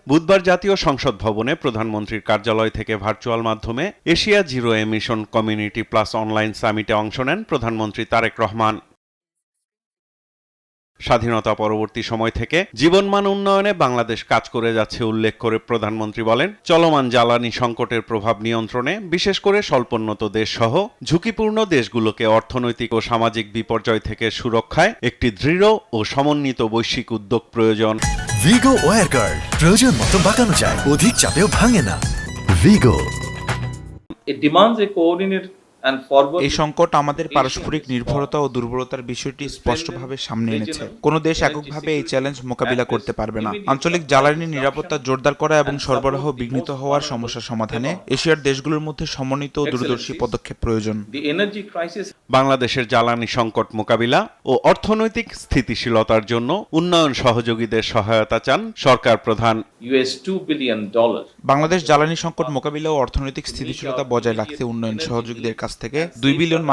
বুধবার জাতীয় সংসদ ভবনে প্রধানমন্ত্রীর কার্যালয় থেকে ভার্চুয়াল মাধ্যমে Asia zero emission community plus online সামিটে অংশ নেন প্রধানমন্ত্রী তারেক রহমান। স্বাধীনতা পরবর্তী সময় থেকে জীবনমান উন্নয়নে বাংলাদেশ কাজ করে যাচ্ছে উল্লেখ করে প্রধানমন্ত্রী বলেন, চলমান জ্বালানি সংকটের প্রভাব নিয়ন্ত্রণে বিশেষ করে স্বল্পোন্নত দেশসহ ঝুঁকিপূর্ণ দেশগুলোকে অর্থনৈতিক ও সামাজিক বিপর্যয় থেকে সুরক্ষায় একটি দৃঢ় ও সমন্বিত বৈশ্বিক উদ্যোগ প্রয়োজন। ভিগো ওয়্যার গার্ড প্রয়োজন মতো বাঁকানো যায়, অধিক চাপেও ভাঙে না। ভিগো। It demands a coordinated and forward. এই সংকট আমাদের পারস্পরিক নির্ভরতা ও দুর্বলতার বিষয়টি স্পষ্টভাবে সামনে এনেছে। কোনো দেশ এককভাবে এই চ্যালেঞ্জ মোকাবিলা করতে পারবে না। আঞ্চলিক জ্বালানি নিরাপত্তা জোরদার করা এবং সরবরাহ বিঘ্নিত হওয়ার সমস্যা সমাধানে এশিয়ার দেশগুলোর মধ্যে সমন্বিত ও দূরদর্শী পদক্ষেপ প্রয়োজন। The energy crisis. বাংলাদেশের জ্বালানি সংকট মোকাবিলা ও অর্থনৈতিক স্থিতিশীলতার জন্য উন্নয়ন সহযোগীদের সহায়তা চান সরকার প্রধান। $2 billion. বাংলাদেশ জ্বালানি সংকট মোকাবিলা ও অর্থনৈতিক স্থিতিশীলতা বজায় রাখতে উন্নয়ন সহযোগীদের কাছ থেকে $2 বিলিয়ন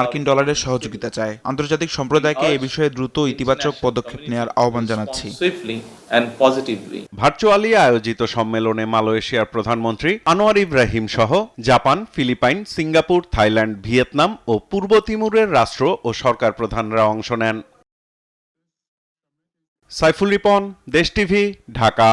সহযোগিতা চায়। আন্তর্জাতিক সম্প্রদায়কে এ বিষয়ে দ্রুত ইতিবাচক পদক্ষেপ নেওয়ার আহ্বান জানাচ্ছি। Swiftly and positively. ভার্চুয়ালি আয়োজিত সম্মেলনে মালয়েশিয়ার প্রধানমন্ত্রী আনোয়ার ইব্রাহিম সহ Japan, Philippines, Singapore, Thailand, Vietnam ও পূর্ব তিমুরের রাষ্ট্র ও সরকার প্রধানরা অংশ নেন। সাইফুল রিপন, দেশ টিভি, ঢাকা।